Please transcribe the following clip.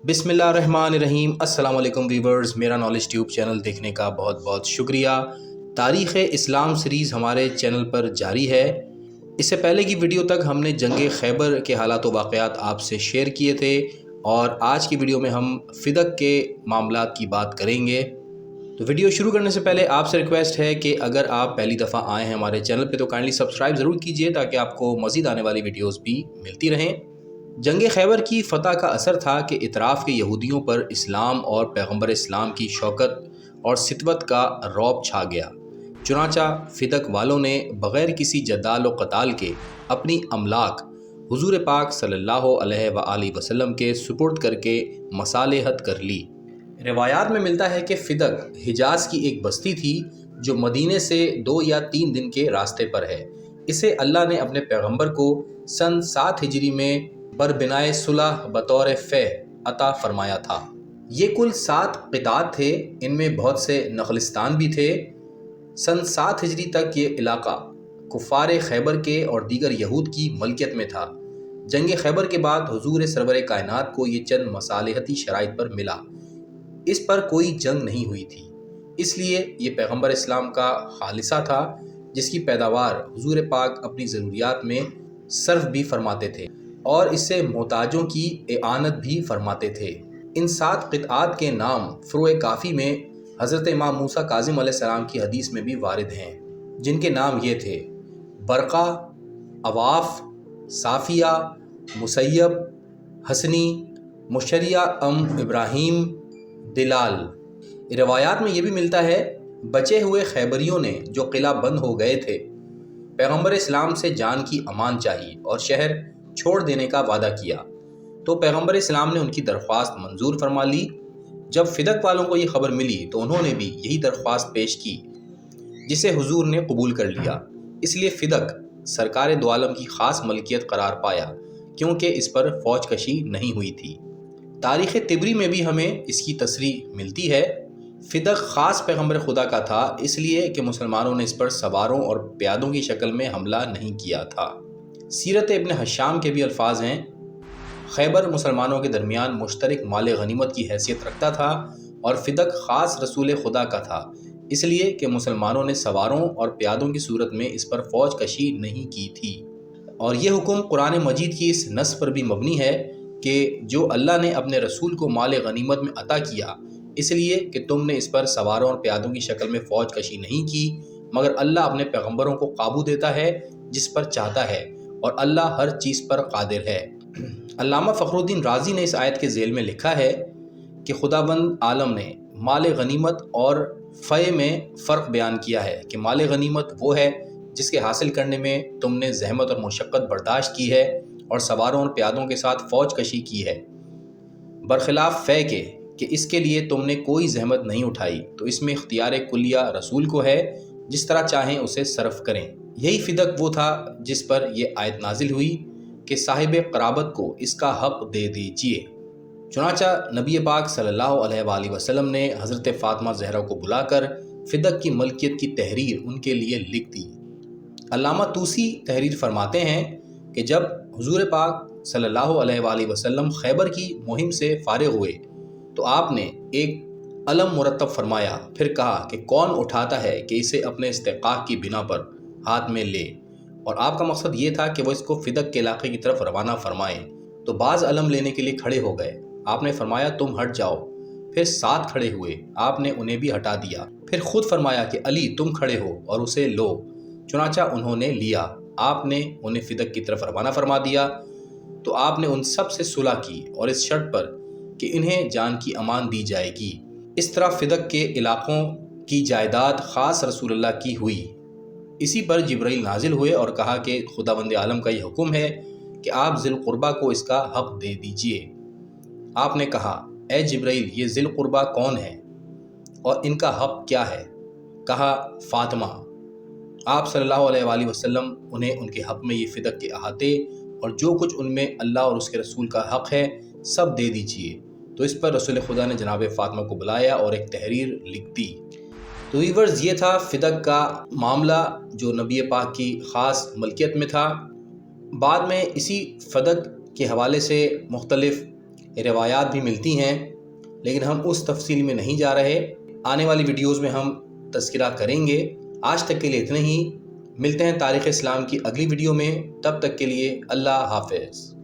बिस्मिल्लाहिर्रहमानिर्रहीम। अस्सलाम वालेकुम व्यूवर्स, मेरा नॉलेज ट्यूब चैनल देखने का बहुत बहुत शुक्रिया। तारीख़ इस्लाम सीरीज़ हमारे चैनल पर जारी है। इससे पहले की वीडियो तक हमने जंग खैबर के हालात व वाक़यात आपसे शेयर किए थे और आज की वीडियो में हम फ़िदक के मामलात की बात करेंगे। तो वीडियो शुरू करने से पहले आपसे रिक्वेस्ट है कि अगर आप पहली दफ़ा आए हैं हमारे चैनल पे तो काइंडली सब्सक्राइब ज़रूर कीजिए ताकि आपको मज़ीद आने वाली वीडियोस भी मिलती रहें। जंग खैबर की फ़तह का असर था कि इतराफ़ के यहूदियों पर इस्लाम और पैगम्बर इस्लाम की शौकत और सितवत का रौब छा गया। चुनांचा फ़िदक वालों ने बग़ैर किसी जदाल व क़ताल के अपनी अमलाक हुज़ूर पाक सल्लल्लाहु अलैहि वसल्लम के सुपुर्द करके मसालेहत कर ली। रिवायात में मिलता है कि फ़िदक हिजाज़ की एक बस्ती थी जो मदीने से 2 या 3 दिन के रास्ते पर है। इसे अल्लाह ने अपने पैगम्बर को सन 7 हिजरी में बरबिनाए सुलह बतौर फ़े अता फरमाया था। ये कुल 7 क़ितात थे, इनमें बहुत से नखलिस्तान भी थे। सन 7 हिजरी तक ये इलाक़ा कुफ़ार खैबर के और दीगर यहूद की मलकियत में था। जंग खैबर के बाद हुज़ूर सरवर कायनात को ये चंद मसालेहती शराइत पर मिला। इस पर कोई जंग नहीं हुई थी, इसलिए ये पैगम्बर इस्लाम का खालिसा था जिसकी पैदावार हुज़ूर पाक अपनी ज़रूरियात में सर्फ भी फरमाते थे और इससे मोहताजों की एआनत भी फरमाते थे। इन 7 क़ितात के नाम फ़ुरूए काफ़ी में हज़रत इमाम मूसा काज़िम अलैहिस्सलाम की हदीस में भी वारिद हैं, जिनके नाम ये थे: बरक़ा, अवाफ़, साफ़िया, मुसय्यब, हसनी, मुशरिया इब्राहीम, दिलाल। रिवायात में ये भी मिलता है बचे हुए खैबरियों ने जो किला बंद हो गए थे पैगम्बर इस्लाम से जान की अमान चाहिए और शहर छोड़ देने का वादा किया, तो पैगम्बर इस्लाम ने उनकी दरख्वास्त मंजूर फरमा ली। जब फ़िदक वालों को ये खबर मिली तो उन्होंने भी यही दरख्वास्त पेश की जिसे हुजूर ने कबूल कर लिया। इसलिए फ़िदक सरकार दो आलम की ख़ास मलकियत करार पाया क्योंकि इस पर फ़ौज कशी नहीं हुई थी। तारीख़ तिबरी में भी हमें इसकी तसरीह मिलती है। फ़िदक ख़ास पैगम्बर खुदा का था इसलिए कि मुसलमानों ने इस पर सवारों और प्यादों की शक्ल में हमला नहीं किया था। सीरत इब्न हशाम के भी अल्फाज हैं, खैबर मुसलमानों के दरमियान मुश्तरक माल गनीमत की हैसियत रखता था और फ़िदक ख़ास रसूल खुदा का था इसलिए कि मुसलमानों ने सवारों और प्यादों की सूरत में इस पर फ़ौज कशी नहीं की थी। और ये हुक्म कुरान मजीद की इस नस पर भी मबनी है कि जो अल्लाह ने अपने रसूल को माल गनीमत में अता किया इसलिए कि तुमने इस पर सवारों और प्यादों की शक्ल में फ़ौज कशी नहीं की, मगर अल्लाह अपने पैगम्बरों को काबू देता है जिस पर चाहता है और अल्लाह हर चीज़ पर कादिर है। अल्लामा फ़खरुद्दीन राज़ी ने इस आयत के ज़ेल में लिखा है कि खुदाबंद आलम ने माल गनीमत और फ़य में फ़र्क बयान किया है कि माल गनीमत वो है जिसके हासिल करने में तुमने जहमत और मुशक्क़त बर्दाश्त की है और सवारों और प्यादों के साथ फ़ौज कशी की है, बरखिलाफ़ फ़य के कि इसके लिए तुमने कोई जहमत नहीं उठाई, तो इसमें इख्तियार कुलिया रसूल को है, जिस तरह चाहें उसे सर्फ करें। यही फ़िदक वो था जिस पर यह आयत नाजिल हुई कि साहिब क़राबत को इसका हक़ दे दीजिए। चुनांचा नबी पाक सल्लल्लाहु अलैहि वसल्लम ने हज़रत फ़ातिमा ज़हरा को बुलाकर फ़िदक की मलकियत की तहरीर उनके लिए लिख दी। अल्लामा तूसी तहरीर फरमाते हैं कि जब हुज़ूर पाक सल्लल्लाहु अलैहि वसल्लम खैबर की मुहिम से फ़ारिग़ हुए तो आपने एक अलम मुरतब फरमाया, फिर कहा कि कौन उठाता है कि इसे अपने इस्तिक़ाक़ की बिना पर हाथ में ले, और आपका मकसद ये था कि वह इसको फ़िदक के इलाक़े की तरफ रवाना फरमाएँ। तो बाज़ अलम लेने के लिए खड़े हो गए, आपने फरमाया तुम हट जाओ, फिर 7 खड़े हुए, आपने उन्हें भी हटा दिया, फिर ख़ुद फरमाया कि अली तुम खड़े हो और उसे लो, चुनांचा उन्होंने लिया, आपने उन्हें फ़िदक की तरफ रवाना फरमा दिया। तो आपने उन सब से सुलह की और इस शर्त पर कि इन्हें जान की अमान दी जाएगी। इस तरह फ़िदक के इलाक़ों की जायदाद ख़ास रसूलुल्लाह की हुई। इसी पर जिब्राइल नाजिल हुए और कहा कि खुदावंद आलम का ये हुक्म है कि आप ज़िल क़ुरबा को इसका हक़ दे दीजिए। आपने कहा, ए जिब्राइल ये ज़िल क़ुरबा कौन है और इनका हक़ क्या है? कहा, फ़ातिमा। आप सल्लल्लाहु अलैहि वसल्लम उन्हें उनके हक़ में ये फ़िदक के अहाते और जो कुछ उनमें अल्लाह और उसके रसूल का हक़ है सब दे दीजिए। तो इस पर रसूल खुदा ने जनाब फ़ातिमा को बुलाया और एक तहरीर लिख दी। तो व्यूअर्स, ये था फ़िदक का मामला जो नबी पाक की ख़ास मलकियत में था। बाद में इसी फ़िदक के हवाले से मुख्तलिफ़ روایات بھی ملتی ہیں، لیکن ہم اس تفصیل میں نہیں جا رہے۔ آنے والی ویڈیوز میں ہم تذکرہ کریں گے۔ آج تک کے لیے اتنے ہی، ملتے ہیں تاریخ اسلام کی اگلی ویڈیو میں، تب تک کے لیے اللہ حافظ۔